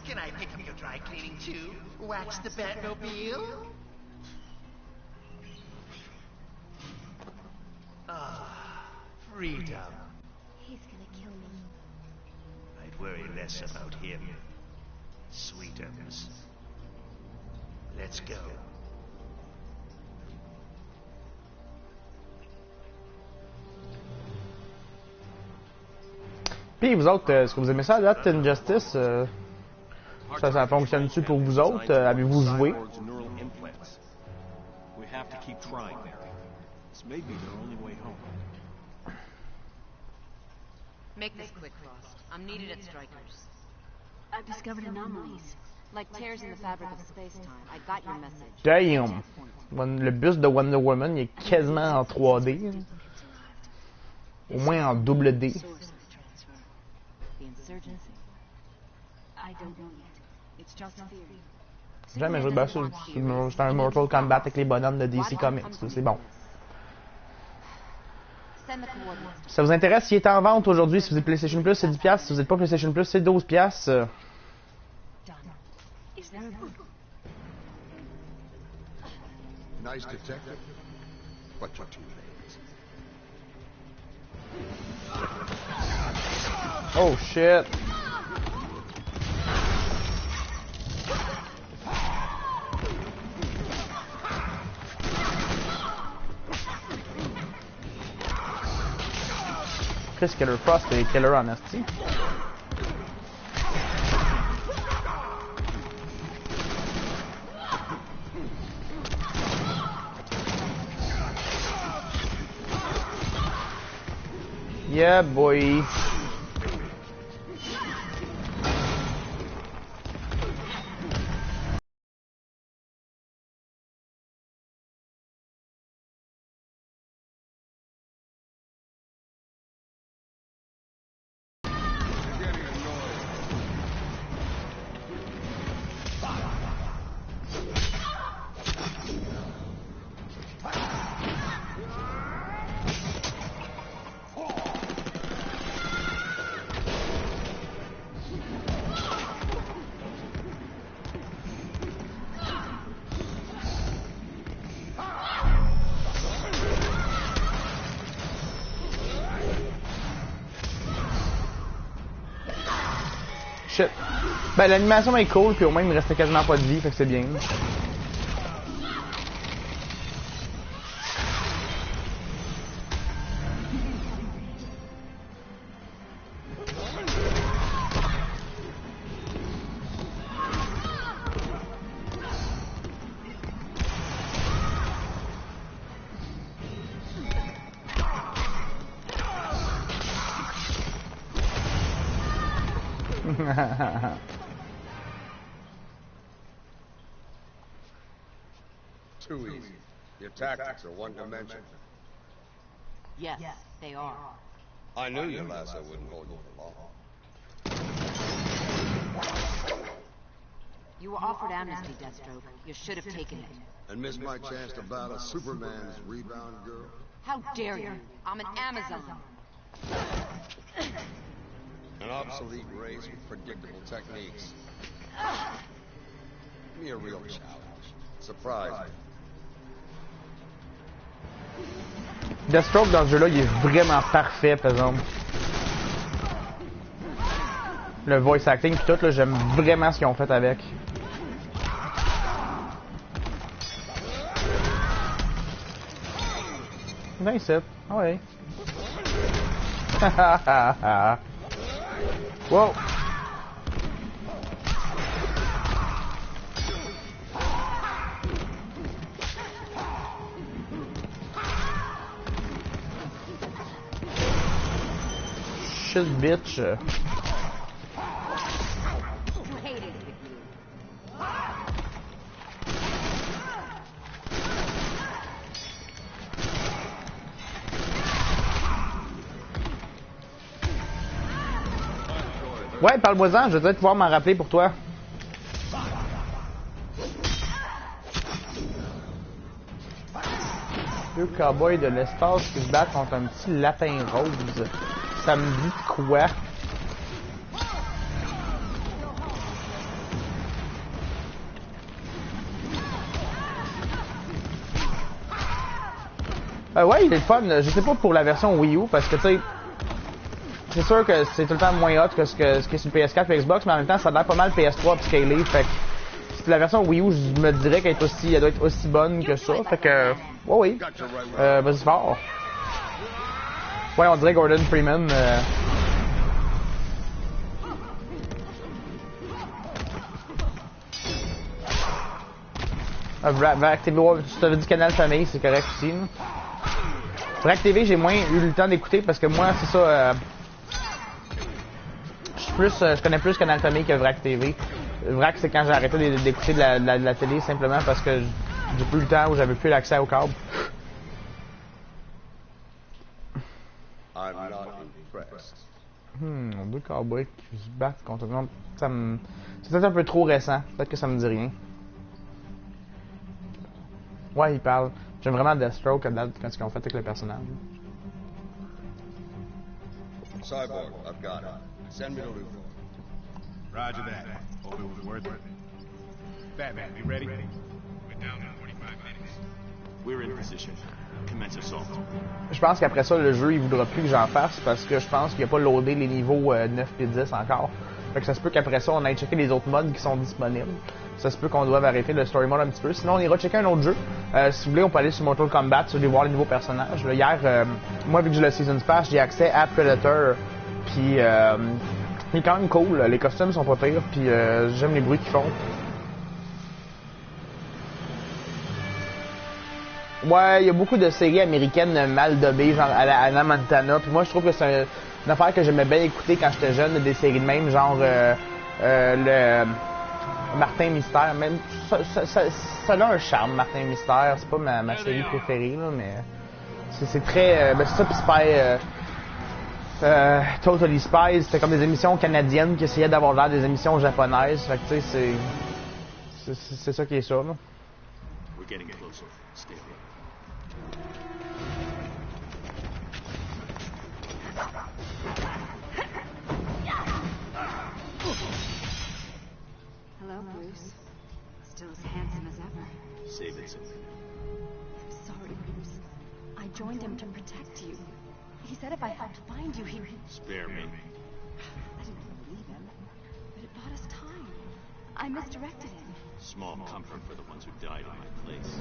Can I pick up your dry cleaning too? Wax the Batmobile? Ah, freedom. He's gonna kill me. I'd worry less about him. Sweetums. Let's go. Puis vous autres, est-ce que vous aimez ça, Lot Injustice? Ça fonctionne-tu pour vous autres? Avez-vous joué? We have to keep trying, Mary. This may be their only way home. Make this quick, Frost. I'm needed at Strikers. I've discovered anomalies, like tears in the fabric of space-time. I got your message. Damn! Le buste de Wonder Woman, il est quasiment en 3D. Au moins en double D. Jamais joué. Ben, c'est un Mortal Kombat avec les bonhommes de DC Comics. C'est bon. Si ça vous intéresse, il est en vente aujourd'hui. Si vous êtes PlayStation Plus, c'est 10$. Si vous n'êtes pas PlayStation Plus, c'est 12$. Nice detective, but you're too late. Oh shit! Chris Killer Frost et Killer Honesty. Yeah, boy. Shit. Ben, l'animation est cool, puis au moins il me restait quasiment pas de vie, fait que c'est bien. Too easy. Your tactics are one-dimensional. Yes, they are. I knew your lasso wouldn't hold you for long. You were offered amnesty, Deathstroke. You should have taken it. And missed my chance to battle Superman's rebound girl? How dare you? I'm an Amazon. An obsolete race with predictable techniques. Give me a real challenge. Surprise me. Deathstroke dans ce jeu-là, il est vraiment parfait, par exemple. Le voice acting et tout, là, j'aime vraiment ce qu'ils ont fait avec. Viens ici. Ah ouais. Wow. Shit, bitch. Ouais, parle-moi-en, je vais peut-être pouvoir m'en rappeler pour toi. Deux cowboys de l'espace qui se battent contre un petit lapin rose. Ça me dit de quoi? Ouais, il est fun. Je sais pas pour la version Wii U, parce que tu sais, c'est sûr que c'est tout le temps moins hot que ce qui est sur PS4 et Xbox, mais en même temps, ça a l'air pas mal PS3 pis scalé, fait que la version Wii U, je me dirais qu'elle doit être aussi bonne que ça, fait que, oui. Vas-y fort. Ouais, on dirait Gordon Freeman. Vrac TV, si t'avais dit Canal Famille, c'est correct aussi. Là. Vrac TV, j'ai moins eu le temps d'écouter parce que moi, c'est ça. Je connais plus Canal Famille que Vrac TV. Vrac, c'est quand j'ai arrêté d'écouter de la télé simplement parce que j'ai plus le temps ou j'avais plus l'accès au câble. I'm not impressed. Deux cowboys qui se battent contre un autre. C'est peut-être un peu trop récent. Peut-être que ça me dit rien. Ouais, il parle. J'aime vraiment Deathstroke quand ils ont fait avec le personnage. Cyborg, I've got it. Send me to Luthor. Roger that. Hope it was worth it. Batman, be ready? We're down in 45 minutes. We're in position. Commence assault. Je pense qu'après ça, le jeu, il voudra plus que j'en fasse parce que je pense qu'il n'a pas loadé les niveaux 9 et 10 encore. Fait que ça se peut qu'après ça, on aille checker les autres modes qui sont disponibles. Ça se peut qu'on doive arrêter le story mode un petit peu. Sinon, on ira checker un autre jeu. Si vous voulez, on peut aller sur Mortal Kombat, sur aller voir les nouveaux personnages. Là, hier, moi, vu que j'ai le Season Pass, j'ai accès à Predator. Puis, il est quand même cool. Les costumes sont pas pires. Puis, j'aime les bruits qu'ils font. Ouais, il y a beaucoup de séries américaines mal dubbées, genre à la Hannah Montana. Puis moi, je trouve que c'est une affaire que j'aimais bien écouter quand j'étais jeune, des séries de même, genre le Martin Mystère. Même ça a un charme, Martin Mystère. C'est pas ma série préférée, là, mais c'est très... c'est ça, puis Totally Spies, c'était comme des émissions canadiennes qui essayaient d'avoir l'air des émissions japonaises. Fait que tu sais, c'est ça qui est ça, là. We're getting closer. Stay alert. Hello, Bruce. Still as handsome as ever. Save it, Sylvia. I'm sorry, Bruce. I joined him to protect you. He said if I helped find you, he... Spare me. I didn't believe him, but it bought us time. I misdirected him. Small comfort for the ones who died in my place.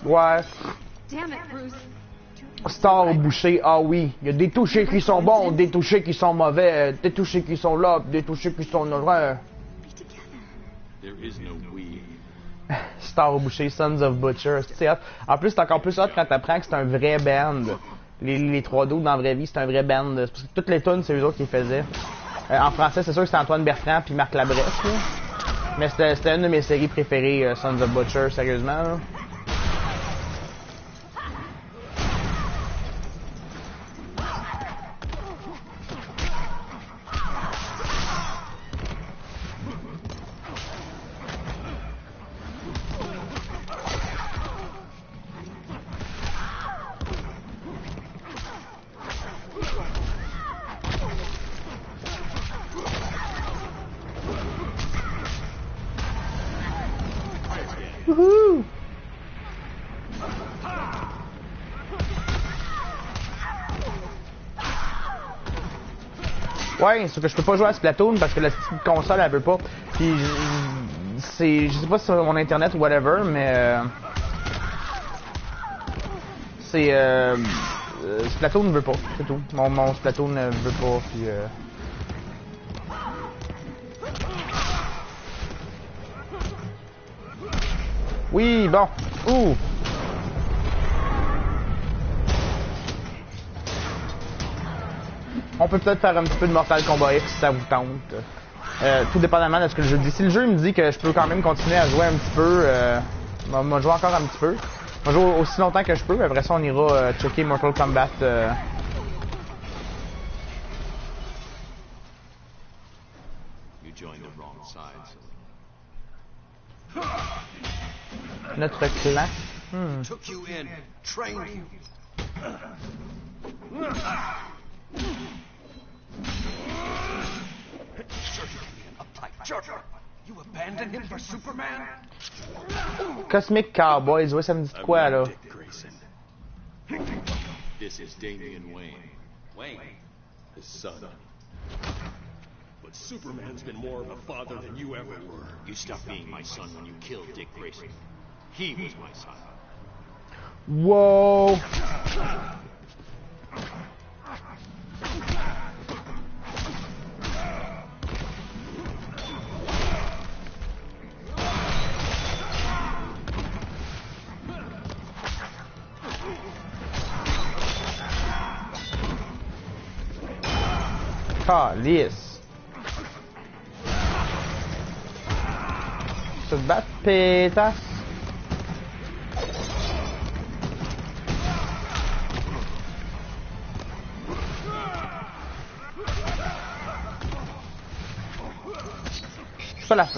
Ouais. Damn it, Bruce. Star au boucher, ah oui. Il y a des touchés qui sont bons, des touchés qui sont mauvais, des touchés qui sont là, des touchés qui sont noirs. There is no we. Star au boucher, Sons of Butcher. C'est hot. En plus, c'est encore plus hot quand t'apprends que c'est un vrai band. Les trois dudes dans la vraie vie, c'est un vrai band. Parce que toutes les tunes, c'est eux autres qui les faisaient. En français, c'est sûr que c'est Antoine Bertrand puis Marc Labrèche. Là. Mais c'était une de mes séries préférées, Sons of Butcher, sérieusement. Là. Wouhou! Ouais, c'est que je peux pas jouer à Splatoon parce que la petite console elle veut pas. Puis je sais pas si c'est mon internet ou whatever, mais Splatoon ne veut pas, c'est tout. Mon Splatoon ne veut pas, puis oui, bon. Ouh. On peut peut-être faire un petit peu de Mortal Kombat X si ça vous tente. Tout dépendamment de ce que le jeu dit. Si le jeu me dit que je peux quand même continuer à jouer un petit peu, on va jouer encore un petit peu. On va jouer aussi longtemps que je peux. Après ça, on ira checker Mortal Kombat. You joined the wrong side. Notre clan. Took you in, trained you. Sure, you can be an uptight jerk. You abandoned him for Superman? Cosmic Cowboys, ouais, ça me dit de quoi, là? Dick Grayson. This is Damian Wayne. Wayne, his son. But Superman's been more of a father than you ever were. You stopped being my son when you killed Dick Grayson. He was my son. Whoa! Calice. Se bat pétasse.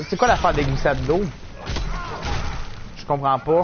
C'est quoi l'affaire des glissades d'eau? Je comprends pas.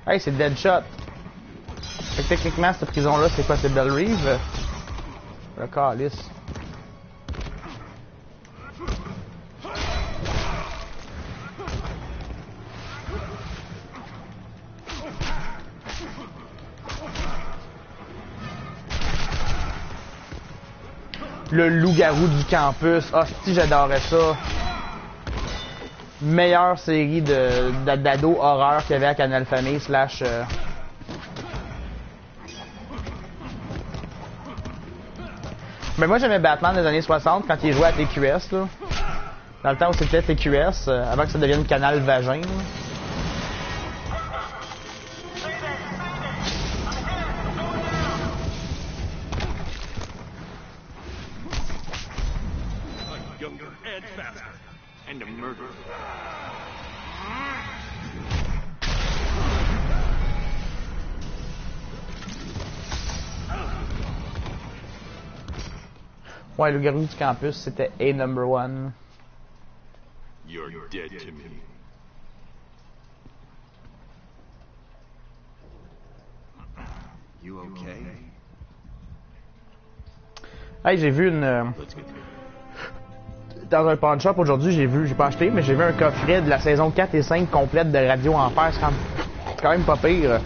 Hey, c'est Deadshot. Fait que techniquement, cette prison-là, c'est quoi? C'est Belle Reeve? Le calice. Le loup-garou du campus. Ah, si, j'adorais ça. Meilleure série d'ado horreur qu'il y avait à Canal Famille slash... Mais moi j'aimais Batman des années 60 quand il jouait à TQS là. Dans le temps où c'était TQS, avant que ça devienne Canal Vagin. Là. Younger and faster. And a murderer. Ouais, le garou du campus, c'était A number one. You're dead to me. You okay? Hey, j'ai vu une... Let's get Dans un pawn shop aujourd'hui, j'ai pas acheté, mais j'ai vu un coffret de la saison 4 et 5 complète de Radio Enfer. C'est quand même pas pire.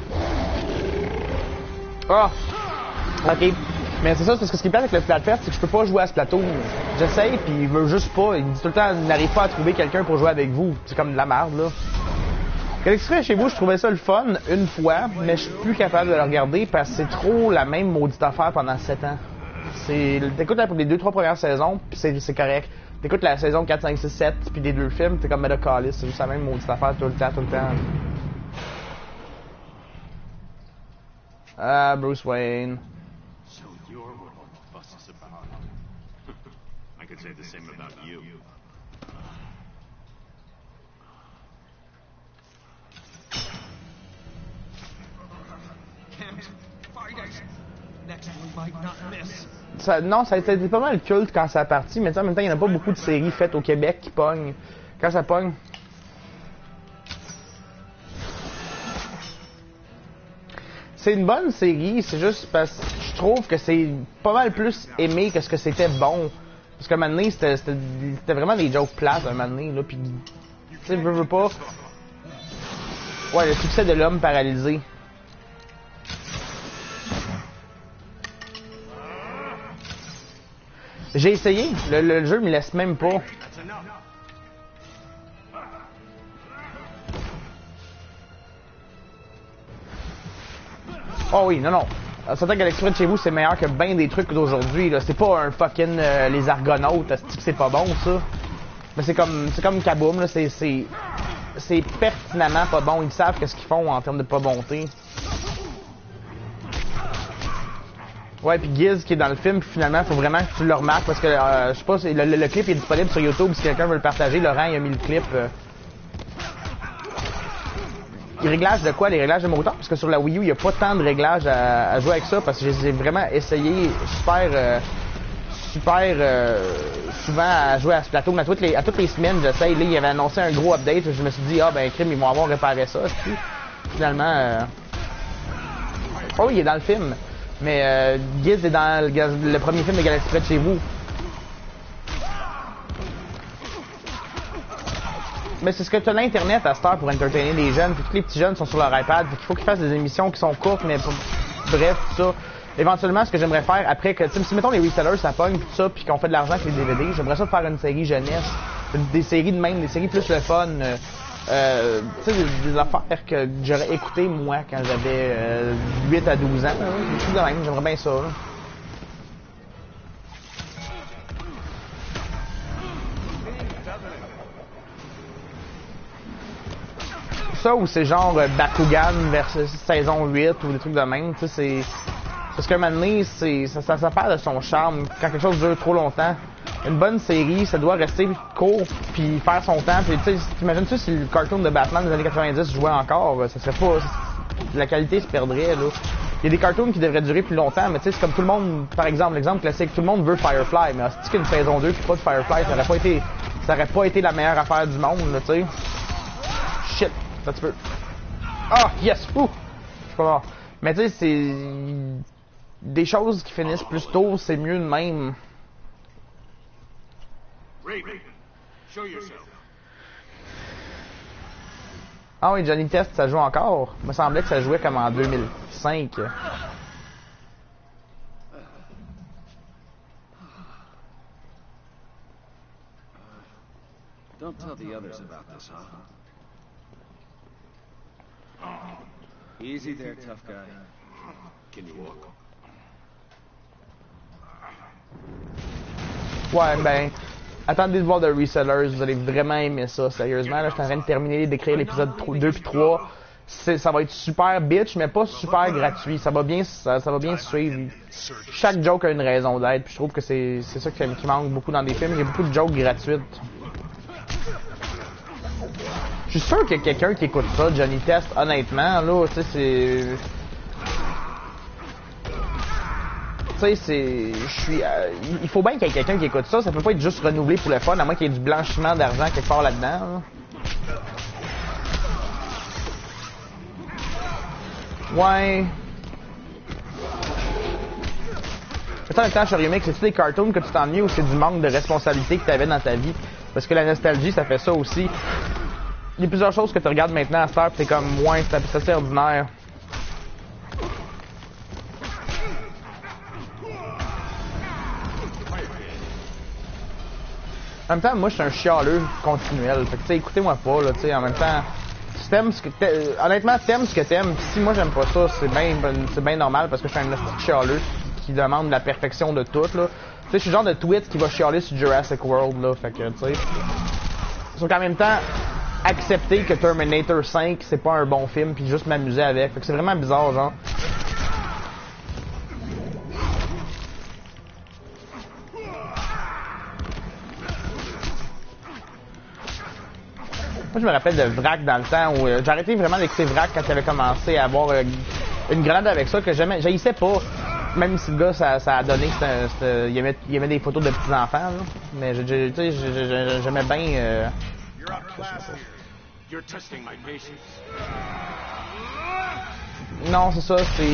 Ah! Ok. Mais c'est ça, parce que ce qui est plate avec le Splatfest, c'est que je peux pas jouer à ce plateau. J'essaye, puis il veut juste pas. Il me dit tout le temps, n'arrive pas à trouver quelqu'un pour jouer avec vous. C'est comme de la merde, là. Extrait chez vous, je trouvais ça le fun une fois, mais je suis plus capable de le regarder parce que c'est trop la même maudite affaire pendant 7 ans. T'écoutes les 2-3 premières saisons, puis c'est correct. T'écoutes la saison 4, 5, 6, 7, puis les 2 films, t'es comme Medacalis, c'est juste la même maudite affaire tout le temps. Ah, Bruce Wayne. So you're what all the fuss is about. I could say the same about you. Can't fight it. Next one might not miss. Non, ça a été pas mal culte quand ça a parti, mais en même temps, il n'y en a pas beaucoup de séries faites au Québec qui pognent. Quand ça pogne. C'est une bonne série, c'est juste parce que je trouve que c'est pas mal plus aimé que ce que c'était bon. Parce qu'à un moment donné, c'était vraiment des jokes plates, un moment donné, là, pis... Tu sais, veux pas... Ouais, le succès de l'homme paralysé. J'ai essayé, le jeu me laisse même pas. Oh oui, non. Certain que l'extrait de chez vous, c'est meilleur que bien des trucs d'aujourd'hui. C'est pas un fucking les Argonautes, c'est pas bon ça. Mais c'est comme Kaboom, là, c'est pertinemment pas bon. Ils savent qu'est-ce qu'ils font en termes de pas bonté. Ouais, puis Giz qui est dans le film, puis finalement, faut vraiment que tu le remarques parce que je sais pas, le clip est disponible sur YouTube. Si quelqu'un veut le partager, Laurent il a mis le clip. réglages de quoi? Les réglages de moteur? Parce que sur la Wii U, il n'y a pas tant de réglages à jouer avec ça, parce que je les ai vraiment essayé souvent à jouer à Splatoon. À toutes les semaines, j'essaye. Là, il avait annoncé un gros update. Je me suis dit, ah ben, crime, ils vont avoir réparé ça. Puis, finalement, oh, il est dans le film. Mais Giz est dans le premier film de Galaxy près de chez vous. Mais c'est ce que tu as l'Internet à cette heure pour entertainer les jeunes. Puis tous les petits jeunes sont sur leur iPad. Puis il faut qu'ils fassent des émissions qui sont courtes, mais bref, tout ça. Éventuellement, ce que j'aimerais faire après que, si mettons les resellers ça pogne, tout ça, puis qu'on fait de l'argent avec les DVD, j'aimerais ça faire une série jeunesse. Des séries de même, des séries plus le fun. Tu sais, des affaires que j'aurais écoutées, moi, quand j'avais 8 à 12 ans. Des trucs de même, j'aimerais bien ça. Là. Ça, ou c'est genre Bakugan versus saison 8, ou des trucs de même. Tu sais, c'est... Parce qu'un moment donné, ça perd de son charme quand quelque chose dure trop longtemps. Une bonne série, ça doit rester court puis faire son temps. Puis tu sais, t'imagines-tu si le cartoon de Batman des années 90 jouait encore, ça serait pas... La qualité se perdrait, là. Il y a des cartoons qui devraient durer plus longtemps, mais tu sais, c'est comme tout le monde, par exemple, l'exemple classique, tout le monde veut Firefly, mais si qu'une saison 2 puis pas de Firefly, ça aurait pas été la meilleure affaire du monde, là, tu sais. Shit, ça tu peux. Ah, yes, ouh! Je suis pas mort. Mais tu sais, c'est... Des choses qui finissent plus tôt, c'est mieux de même. Raven, show yourself. Ah oui, Johnny Test, ça joue encore. Il me semblait que ça jouait comme en 2005. Don't tell the others about this, huh? Easy there, tough guy. Can you walk? Ouais, ben, attendez de voir The Resellers, vous allez vraiment aimer ça, sérieusement. Là, je suis en train de terminer d'écrire l'épisode 2 puis 3. Ça va être super bitch, mais pas super gratuit. Ça va bien suivre. Chaque joke a une raison d'être, puis je trouve que c'est ça qui manque beaucoup dans des films. Il y a beaucoup de jokes gratuites. Je suis sûr qu'il y a quelqu'un qui écoute ça, Johnny Test, honnêtement, là, tu sais, c'est... Tu sais, il faut bien qu'il y ait quelqu'un qui écoute ça. Ça peut pas être juste renouvelé pour le fun, à moins qu'il y ait du blanchiment d'argent quelque part là-dedans. Là. Ouais. En même temps, Shoryumek, c'est-tu des cartoons que tu t'ennuies ou c'est du manque de responsabilité que tu avais dans ta vie? Parce que la nostalgie, ça fait ça aussi. Il y a plusieurs choses que tu regardes maintenant à cette heure, pis t'es comme, moins, c'est assez ordinaire. En même temps, moi, je suis un chialeux continuel. Fait que, tu sais, écoutez-moi pas, là, tu sais, en même temps, si t'aimes ce que honnêtement, t'aimes ce que t'aimes. Pis si moi, j'aime pas ça, c'est bien normal parce que je suis un petit chialeux qui demande la perfection de tout, là. Tu sais, je suis le genre de tweet qui va chialer sur Jurassic World, là. Fait que, tu sais, sauf qu'en même temps, accepter que Terminator 5, c'est pas un bon film puis juste m'amuser avec. Fait que c'est vraiment bizarre, genre. Moi, je me rappelle de Vrac dans le temps où j'ai arrêté vraiment d'écouter Vrac quand il avait commencé à avoir une grenade avec ça que j'haïssais pas. Même si le gars, ça a donné que il aimait des photos de petits-enfants, là. Mais tu sais, j'aimais bien... Non, c'est ça, c'est...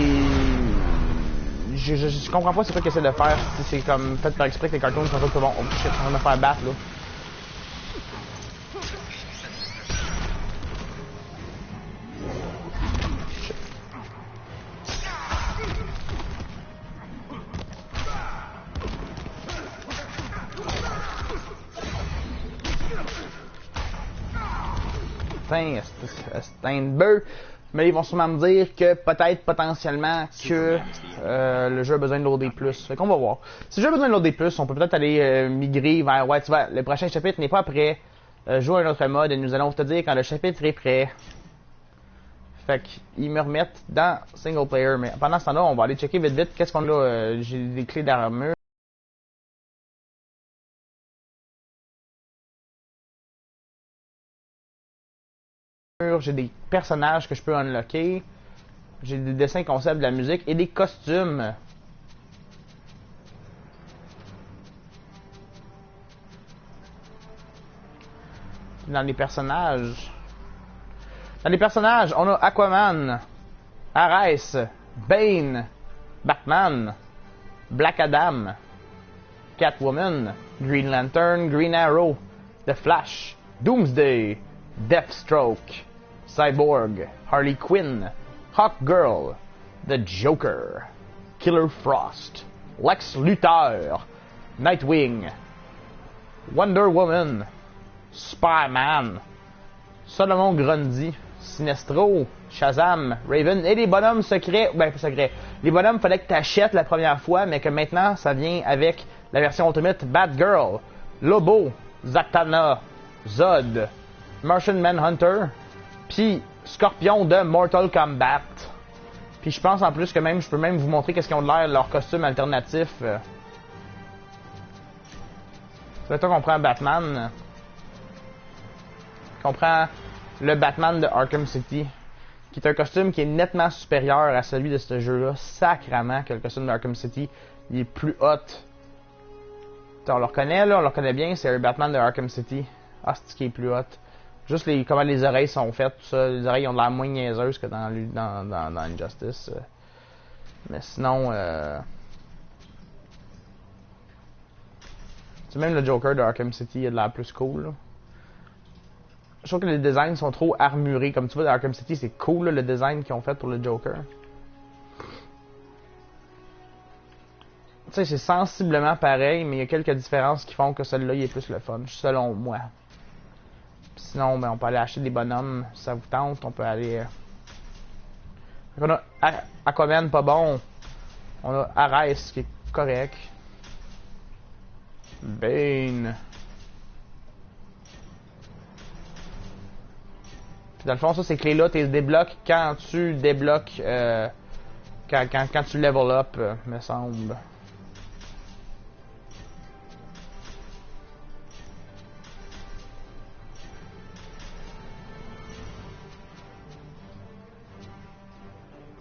Je comprends pas c'est quoi qu'il essaie de faire. C'est comme fait par exprès que les cartoons sont tous bons. Oh shit, on va me faire battre, là. C'est un beurre. Mais ils vont sûrement me dire que peut-être potentiellement que le jeu a besoin de loader plus. Fait qu'on va voir. Si le jeu a besoin de loader plus, on peut peut-être aller migrer vers ouais, tu vois, le prochain chapitre n'est pas prêt. Joue à un autre mode et nous allons te dire quand le chapitre est prêt. Fait qu'ils me remettent dans single player. Mais pendant ce temps-là, on va aller checker vite vite qu'est-ce qu'on a. J'ai des clés d'armure. j'ai des personnages que je peux unlocker, j'ai des dessins concepts de la musique et des costumes. Dans les personnages, on a Aquaman, Ares, Bane, Batman, Black Adam, Catwoman, Green Lantern, Green Arrow, The Flash, Doomsday, Deathstroke, Cyborg, Harley Quinn, Hawkgirl, The Joker, Killer Frost, Lex Luthor, Nightwing, Wonder Woman, Spider-Man, Solomon Grundy, Sinestro, Shazam, Raven et les bonhommes secrets. Ben, pas secrets. Les bonhommes, fallait que tu achètes la première fois, mais que maintenant, ça vient avec la version Ultimate Batgirl, Lobo, Zatanna, Zod, Martian Manhunter, puis Scorpion de Mortal Kombat. Puis je pense en plus que même, je peux même vous montrer qu'est-ce qu'ils ont de l'air, leur costume alternatif. C'est toi qu'on prend Batman. Qu'on prend le Batman de Arkham City, qui est un costume qui est nettement supérieur à celui de ce jeu-là. Sacrément que le costume de Arkham City, il est plus hot. On le reconnaît, là, on le reconnaît bien, c'est un Batman de Arkham City. Ah, c'est ce qui est plus hot. Juste comment les oreilles sont faites, tout ça. Les oreilles ont de l'air moins niaiseuses que dans Injustice. Mais sinon, c'est même le Joker de Arkham City, il a de l'air plus cool, là. Je trouve que les designs sont trop armurés. Comme tu vois, dans Arkham City, c'est cool, là, le design qu'ils ont fait pour le Joker. Tu sais, c'est sensiblement pareil, mais il y a quelques différences qui font que celui-là, il est plus le fun, selon moi. Sinon, ben, on peut aller acheter des bonhommes, si ça vous tente. On peut aller... On a Aquaman, pas bon. On a Ares, qui est correct. Bane... Dans le fond, ça, ces clés-là, tu les débloques quand tu débloques... quand tu level up, me semble.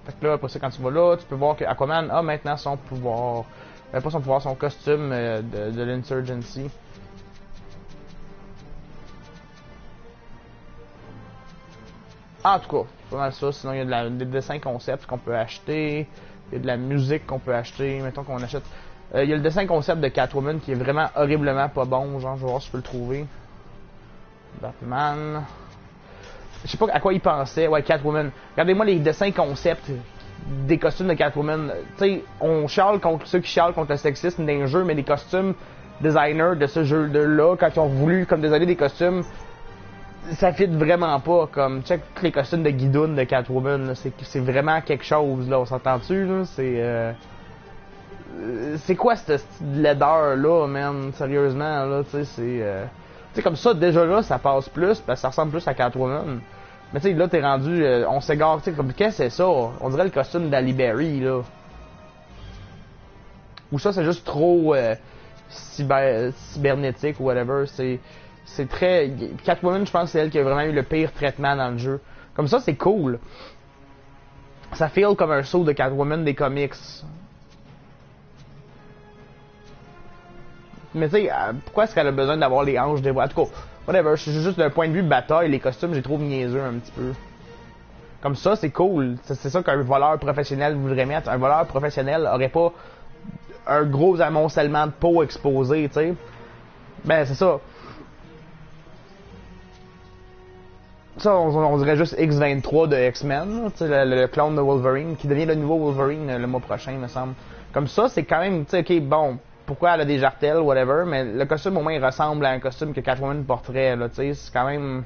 Fait que là, après ça, quand tu vas là, tu peux voir que Aquaman a maintenant son pouvoir. Pas son pouvoir, son costume de l'Insurgency. En tout cas, c'est pas mal ça. Sinon, il y a des dessins concepts qu'on peut acheter. Il y a de la musique qu'on peut acheter. Mettons qu'on achète... il y a le dessin concept de Catwoman qui est vraiment horriblement pas bon. Genre, je vais voir si je peux le trouver. Batman... Je sais pas à quoi il pensait. Ouais, Catwoman. Regardez-moi les dessins concepts des costumes de Catwoman. Tu sais, on chiale contre ceux qui chialent contre le sexisme d'un jeu, mais les costumes designers de ce jeu-là, quand ils ont voulu comme designer des costumes... Ça fit vraiment pas, comme, check les costumes de Guidoune de Catwoman, c'est vraiment quelque chose, là, on s'entend-tu, là, c'est quoi cette laideur, là, man, sérieusement, là, tu sais, tu sais, comme ça, déjà là, ça passe plus, parce que ça ressemble plus à Catwoman, mais tu sais, là, t'es rendu, on s'égare, tu sais, comme, qu'est-ce que c'est ça, on dirait le costume d'Halle Berry, là, ou ça, c'est juste trop, cybernétique, ou whatever, c'est très... Catwoman, je pense que c'est elle qui a vraiment eu le pire traitement dans le jeu. Comme ça, c'est cool. Ça feel comme un saut de Catwoman des comics. Mais tu sais, pourquoi est-ce qu'elle a besoin d'avoir les hanches des voix? En tout cas, whatever, juste d'un point de vue bataille, les costumes, j'ai trouvé niaiseux un petit peu. Comme ça, c'est cool. C'est ça qu'un voleur professionnel voudrait mettre. Un voleur professionnel aurait pas un gros amoncellement de peau exposé, tu sais. Ben, c'est ça. Ça, on dirait juste X-23 de X-Men, le clone de Wolverine, qui devient le nouveau Wolverine le mois prochain, me semble. Comme ça, c'est quand même, tu sais, ok, bon, pourquoi elle a des jartelles, whatever, mais le costume, au moins, il ressemble à un costume que Catwoman porterait, là, tu sais, c'est quand même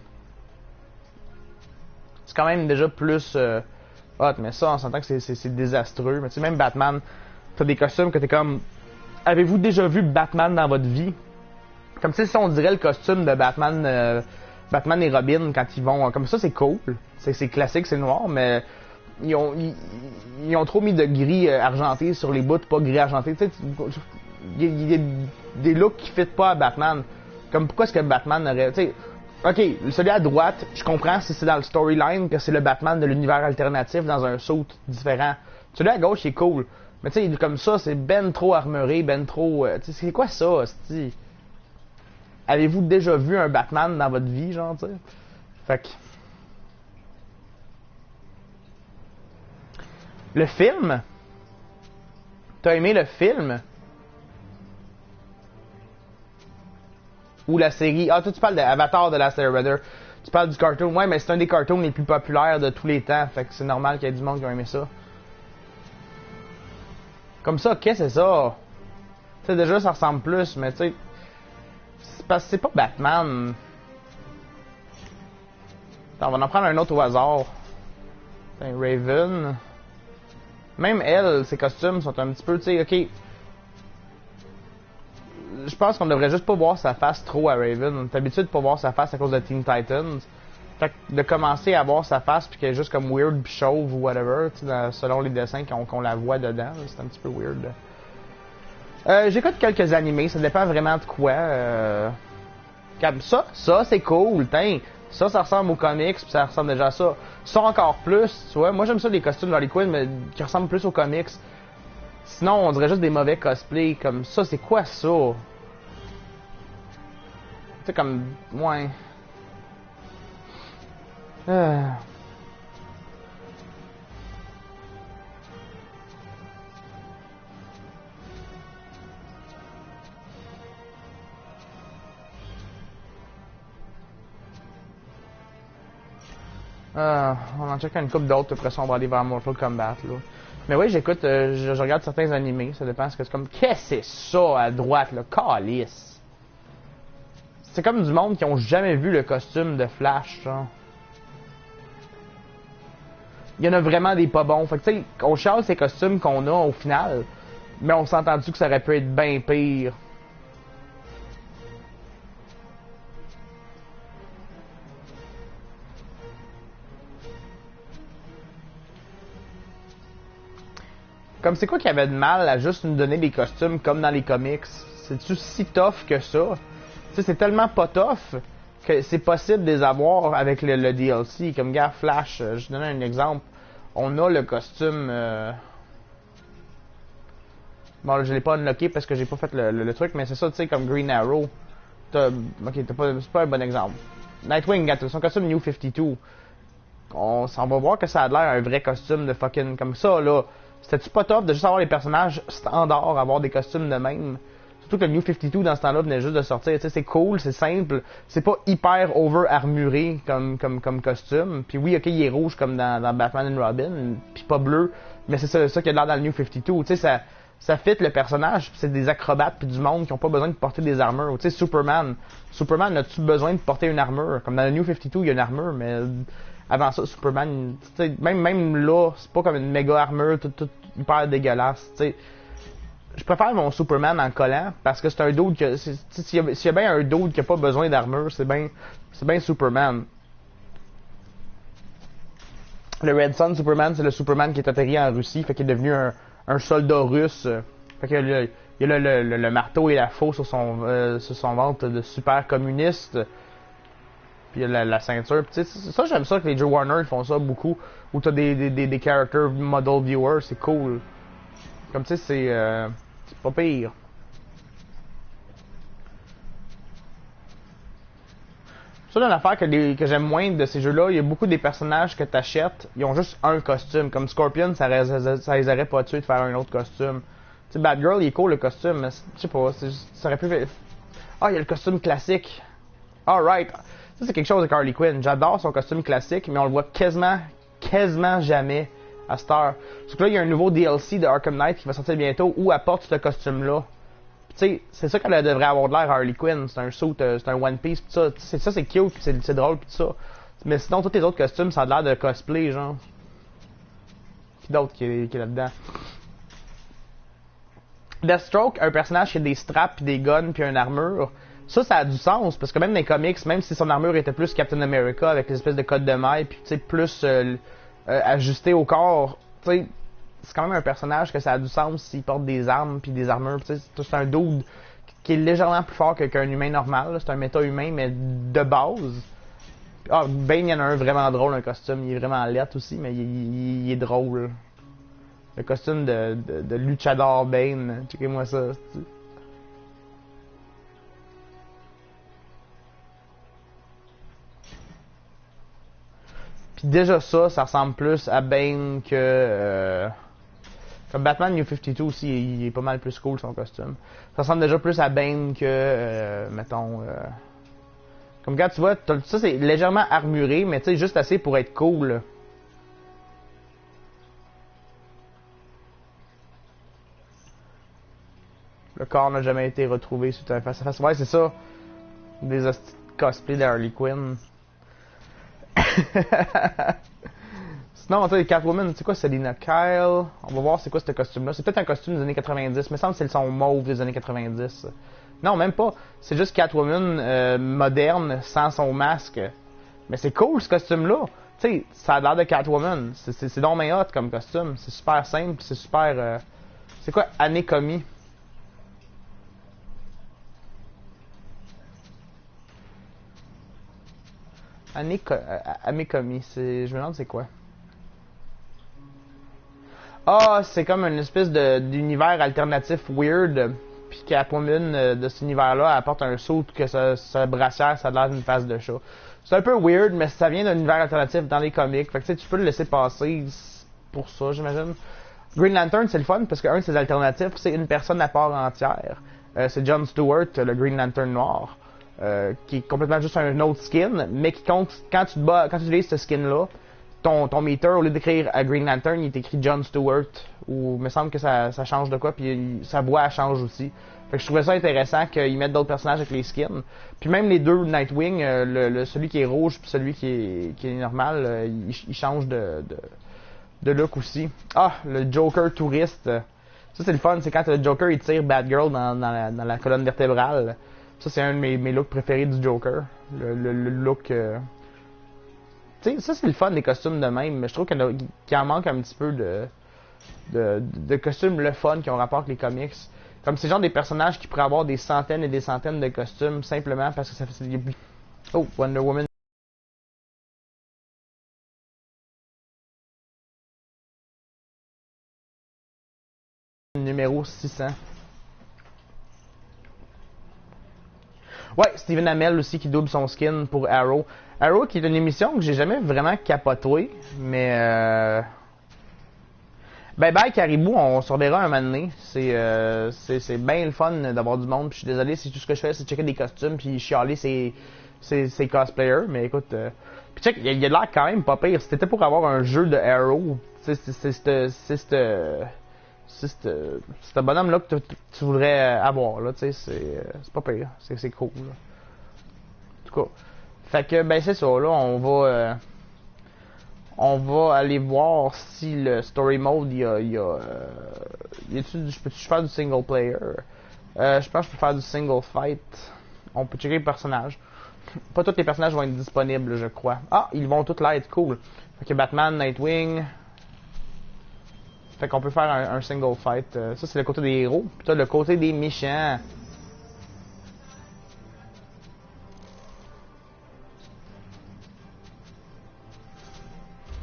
déjà plus hot, mais ça, on s'entend que c'est désastreux, mais tu sais, même Batman, t'as des costumes que t'es comme, avez-vous déjà vu Batman dans votre vie? Comme si on dirait le costume de Batman... Batman et Robin, quand ils vont... Comme ça, c'est cool. C'est classique, c'est noir, mais... Ils ont trop mis de gris argenté sur les bouts, pas gris argenté. Tu sais, il y a des looks qui ne fit pas à Batman. Comme pourquoi est-ce que Batman aurait... Tu sais, Ok, celui à droite, je comprends si c'est dans le storyline que c'est le Batman de l'univers alternatif dans un suit différent. Celui à gauche, il est cool. Mais tu sais, comme ça, c'est ben trop armuré, ben trop... tu sais, c'est quoi ça, hostie? Avez-vous déjà vu un Batman dans votre vie, genre, tu sais? Fait que... Le film? T'as aimé le film? Ou la série? Ah, toi, tu parles d'Avatar de Last Airbender. Tu parles du cartoon. Ouais, mais c'est un des cartoons les plus populaires de tous les temps. Fait que c'est normal qu'il y ait du monde qui a aimé ça. Comme ça, qu'est-ce que c'est ça? Tu sais, déjà, ça ressemble plus, mais tu sais... C'est parce que c'est pas Batman. Attends, on va en prendre un autre au hasard. Raven. Même elle, ses costumes sont un petit peu, tu sais, ok... Je pense qu'on devrait juste pas voir sa face trop à Raven. On est habitué de pas voir sa face à cause de Teen Titans. Fait que de commencer à voir sa face puis qu'elle est juste comme weird pis chauve ou whatever, selon les dessins qu'on la voit dedans, c'est un petit peu weird. J'écoute quelques animés, ça dépend vraiment de quoi. Comme ça c'est cool, tain. Ça ressemble aux comics pis ça ressemble déjà à ça. Ça encore plus, tu vois. Moi j'aime ça les costumes d'Harley Quinn mais qui ressemblent plus aux comics. Sinon on dirait juste des mauvais cosplays comme ça, c'est quoi ça? Tu sais comme... ouais... on en check une couple d'autres, après ça on va aller vers Mortal Kombat là. Mais oui, j'écoute, je regarde certains animés, ça dépend ce que c'est comme. Qu'est-ce que c'est ça à droite là? Calice! C'est comme du monde qui ont jamais vu le costume de Flash, genre. Il y en a vraiment des pas bons. Fait que tu sais, on chiale ces costumes qu'on a au final, mais on s'est entendu que ça aurait pu être bien pire. Comme c'est quoi qu'il y avait de mal à juste nous donner des costumes comme dans les comics? C'est-tu si tough que ça? Tu sais, c'est tellement pas tough que c'est possible de les avoir avec le DLC. Comme gars Flash, je donne un exemple. On a le costume... Bon, je l'ai pas unlocké parce que j'ai pas fait le truc, mais c'est ça, tu sais, comme Green Arrow. Ok, c'est pas un bon exemple. Nightwing, son costume New 52. On va voir que ça a l'air un vrai costume de fucking... Comme ça, là. C'était-tu pas top de juste avoir les personnages standards, avoir des costumes de même? Surtout que le New 52 dans ce temps-là venait juste de sortir. Tu sais, c'est cool, c'est simple. C'est pas hyper over-armuré comme costume. Puis oui, ok, il est rouge comme dans Batman and Robin, puis pas bleu. Mais c'est ça qu'il y a l'air dans le New 52. Tu sais, ça fit le personnage. C'est des acrobates puis du monde qui ont pas besoin de porter des armures. Tu sais, Superman, a-tu besoin de porter une armure? Comme dans le New 52, il y a une armure, mais... Avant ça, Superman, même là, c'est pas comme une méga armure, tout hyper dégueulasse, t'sais. Je préfère mon Superman en collant, parce que c'est un dude que... S'il y a bien un dude qui a pas besoin d'armure, c'est bien Superman. Le Red Sun Superman, c'est le Superman qui est atterri en Russie, fait qu'il est devenu un soldat russe. Fait que il y a le marteau et la faux sur son ventre de super communiste. Puis il y a la ceinture. Puis ça, j'aime ça que les Joe Warner ils font ça beaucoup. Où t'as des character model viewers, c'est cool. Comme tu sais, c'est pas pire. Ça, une affaire que j'aime moins de ces jeux-là, il y a beaucoup des personnages que t'achètes, ils ont juste un costume. Comme Scorpion, ça les aurait pas tués de faire un autre costume. Tu sais, Batgirl, il est cool le costume, mais je sais pas, ça aurait pu... Ah, il y a le costume classique. Alright. Ça, c'est quelque chose avec Harley Quinn. J'adore son costume classique, mais on le voit quasiment jamais à cette heure. Sauf que là, il y a un nouveau DLC de Arkham Knight qui va sortir bientôt où apporte ce costume-là. Tu sais, c'est ça qu'elle devrait avoir de l'air Harley Quinn. C'est un suit, c'est un One Piece, pis ça. Ça, c'est cute, pis c'est drôle, pis tout ça. Mais sinon, tous les autres costumes, ça a l'air de cosplay, genre. Qui d'autre qui est là-dedans? Deathstroke, un personnage qui a des straps, pis des guns, pis une armure. Ça a du sens, parce que même dans les comics, même si son armure était plus Captain America avec les espèces de codes de maille, puis tu sais, plus ajusté au corps, tu sais, c'est quand même un personnage que ça a du sens s'il porte des armes puis des armures. Tu sais, c'est un dude qui est légèrement plus fort qu'un humain normal. C'est un méta-humain, mais de base. Ah, Bane, il y en a un vraiment drôle, un costume. Il est vraiment lettre aussi, mais il est drôle. Le costume de Luchador Bane. Checkez-moi ça. Puis déjà ça ressemble plus à Bane que... comme Batman New 52 aussi, il est pas mal plus cool son costume. Ça ressemble déjà plus à Bane que, mettons... Comme quand tu vois, ça c'est légèrement armuré, mais tu sais, juste assez pour être cool. Le corps n'a jamais été retrouvé suite à un face-à-face. Ouais, c'est ça. Des hosties de cosplay d'Harley Quinn. Sinon, tu sais, Catwoman, c'est quoi, Selina Kyle? On va voir c'est quoi ce costume-là. C'est peut-être un costume des années 90. Il me semble que c'est le son mauve des années 90. Non, même pas. C'est juste Catwoman moderne, sans son masque. Mais c'est cool, ce costume-là. Tu sais, ça a l'air de Catwoman. C'est donc bien hot comme costume. C'est super simple, c'est super... C'est quoi, Anekomi? Anekomi, je me demande c'est quoi. Ah, c'est comme une espèce d'univers alternatif weird. Puis Catwoman de cet univers-là apporte un saut que sa brassière, ça a l'air d'une face de chat. C'est un peu weird, mais ça vient d'un univers alternatif dans les comics. Fait que tu peux le laisser passer pour ça, j'imagine. Green Lantern, c'est le fun parce qu'un de ses alternatifs, c'est une personne à part entière. C'est John Stewart, le Green Lantern noir. Qui est complètement juste un autre skin, mais qui compte quand tu utilises ce skin-là, ton meter, au lieu d'écrire à Green Lantern, il est écrit John Stewart, ou il me semble que ça change de quoi, puis sa voix elle change aussi. Fait que je trouvais ça intéressant qu'ils mettent d'autres personnages avec les skins. Puis même les deux Nightwing, celui qui est rouge puis celui qui est normal, il change de look aussi. Ah, le Joker touriste. Ça c'est le fun, c'est quand le Joker il tire Batgirl dans la colonne vertébrale. Ça, c'est un de mes looks préférés du Joker. Le look... Tu sais, ça, c'est le fun des costumes de même, mais je trouve qu'il en manque un petit peu de costumes le fun qui ont rapport avec les comics. Comme c'est genre des personnages qui pourraient avoir des centaines et des centaines de costumes simplement parce que ça fait... Oh, Wonder Woman. Numéro 600. Ouais, Stephen Amell aussi qui double son skin pour Arrow. Arrow qui est une émission que j'ai jamais vraiment capotée, mais Bye Bye Caribou, on se reverra un moment donné. C'est bien le fun d'avoir du monde. Puis je suis désolé si tout ce que je fais c'est checker des costumes puis chialer ces cosplayers, mais écoute, puis check, il y a de l'air quand même pas pire. Si t'étais pour avoir un jeu de Arrow, c'est ce bonhomme-là que tu voudrais avoir, là, tu sais, c'est pas pire, c'est cool, là. En tout cas, fait que, ben, c'est ça, là, on va aller voir si le story mode, je peux-tu faire du single player? Je pense que je peux faire du single fight. On peut checker les personnages. Pas tous les personnages vont être disponibles, je crois. Ah, ils vont tous là être cool. Fait que Batman, Nightwing... Fait qu'on peut faire un single fight. Ça, c'est le côté des héros. Puis t'as le côté des méchants.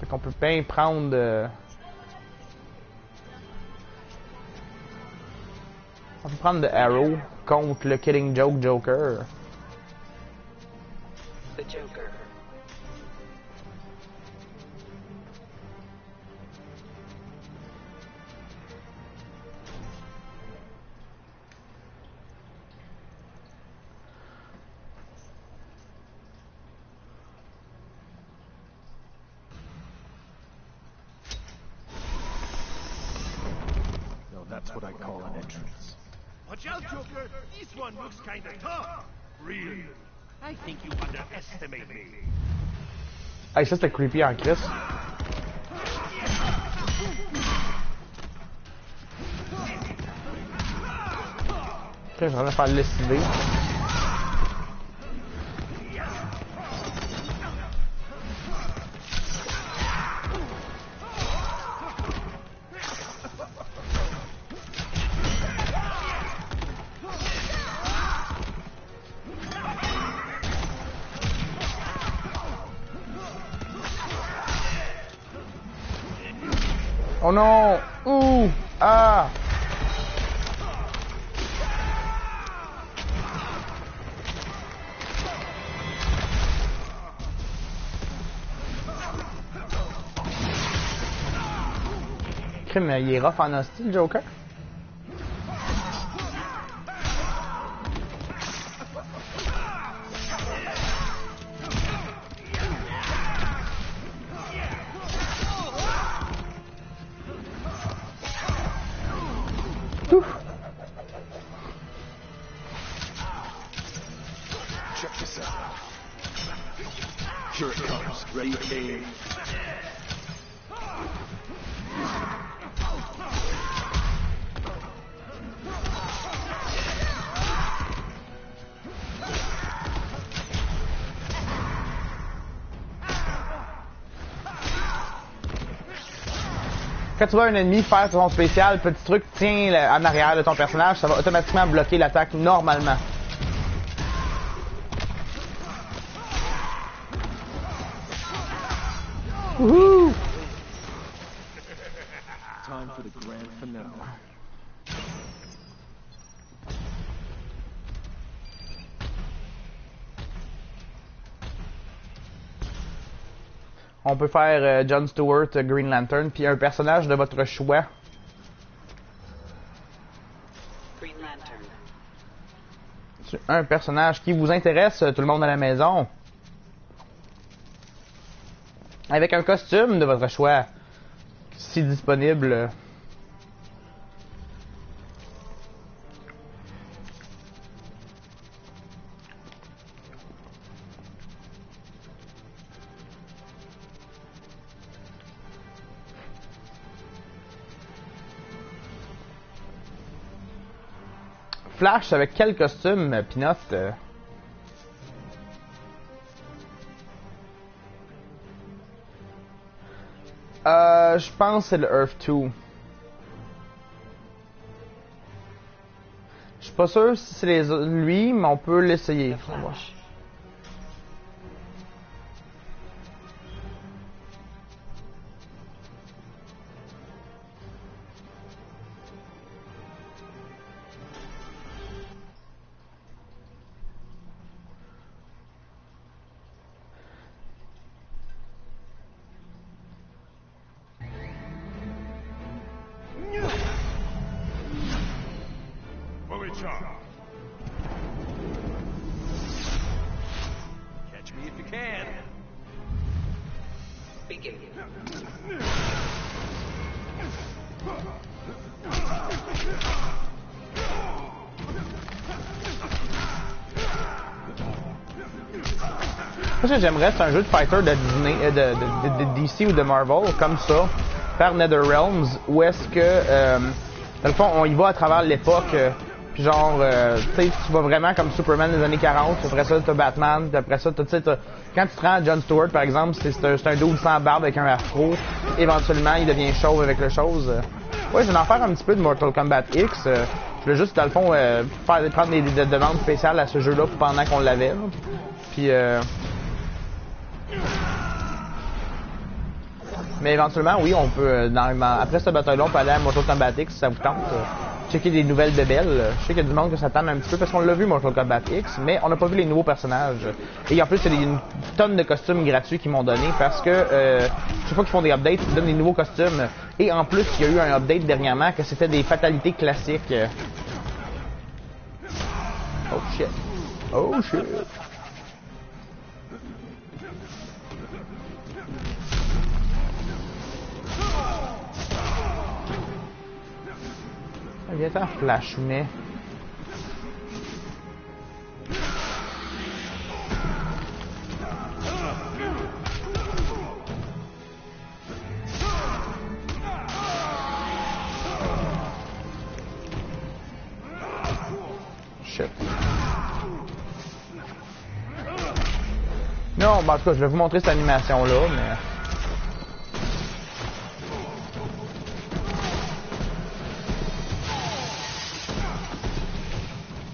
Fait qu'on peut bien prendre... On peut prendre The Arrow contre le Killing Joke Joker. The Joker. That's what I call an entrance. Watch out, Joker! This one looks kinda tough! Really? I think you underestimate me. Hey, ça c'était creepy en Chris. Je vais en faire lessiver. Oh non! Ouh! Ah! Crime, il est rough en hostile, Joker? Check this out. Here it comes. Ready, aim. Quand tu vois un ennemi faire son spécial, petit truc, tiens en arrière de ton personnage, ça va automatiquement bloquer l'attaque normalement. Wouhou! Time for the grand finale. On peut faire Jon Stewart, Green Lantern, puis un personnage de votre choix. Green Lantern. Un personnage qui vous intéresse, tout le monde à la maison. Avec un costume de votre choix, si disponible. Flash avec quel costume, Pinot? Je pense que c'est le Earth 2. Je suis pas sûr si c'est lui, mais on peut l'essayer. Fully charged. Catch me if you can. Begin. Ce que j'aimerais, c'est un jeu de fighter de Disney, de DC ou de Marvel, comme ça, par NetherRealms, où est-ce que, dans le fond, on y va à travers l'époque, puis genre, tu sais, tu vas vraiment comme Superman des années 40, puis après ça, t'as Batman, puis après ça, tu sais, quand tu te rends à Jon Stewart, par exemple, c'est un dude sans barbe avec un afro, éventuellement, il devient chauve avec le chose. Ouais, je vais en faire un petit peu de Mortal Kombat X, je voulais juste, dans le fond, prendre des demandes spéciales à ce jeu-là pendant qu'on l'avait, puis mais éventuellement, oui, on peut, après ce bataille-là, on peut aller à Mortal Kombat X si ça vous tente. Checker des nouvelles bébelles. Je sais qu'il y a du monde que ça tente un petit peu parce qu'on l'a vu Mortal Kombat X, mais on n'a pas vu les nouveaux personnages. Et en plus, il y a une tonne de costumes gratuits qu'ils m'ont donné parce que chaque fois qu'ils font des updates, ils donnent des nouveaux costumes. Et en plus, il y a eu un update dernièrement que c'était des fatalités classiques. Oh shit. Oh shit. Viens-t'en, Flashounet. Shit. Non, bah en tout cas, je vais vous montrer cette animation-là, mais...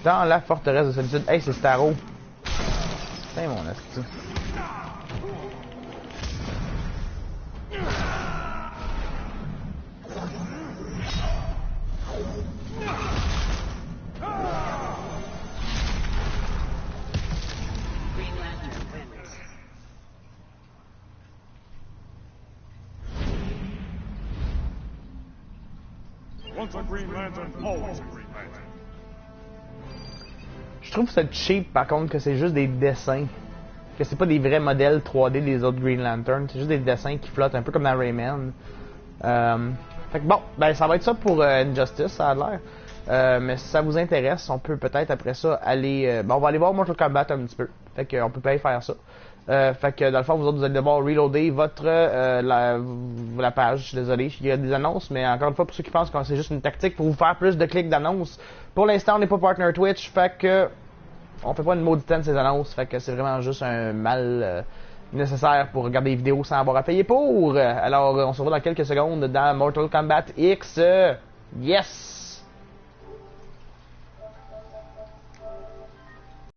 Dans la forteresse de solitude. Hey, c'est Starro. Putain, mon asti. Once a Green Lantern, always a Green Lantern. Je trouve ça cheap par contre que c'est juste des dessins. Que c'est pas des vrais modèles 3D des autres Green Lantern. C'est juste des dessins qui flottent un peu comme dans Rayman. Fait que bon, ben ça va être ça pour Injustice, ça a l'air. Mais si ça vous intéresse, on peut peut-être après ça aller... on va aller voir Mortal Kombat un petit peu. Fait qu'on peut peut-être faire ça. Fait que dans le fond, vous autres, vous allez devoir reloader votre la page. Je suis désolé, il y a des annonces, mais encore une fois, pour ceux qui pensent que c'est juste une tactique pour vous faire plus de clics d'annonces, pour l'instant, on n'est pas partner Twitch, fait que on fait pas une maudite de ces annonces, fait que c'est vraiment juste un mal nécessaire pour regarder des vidéos sans avoir à payer pour. Alors, on se revoit dans quelques secondes dans Mortal Kombat X. Yes!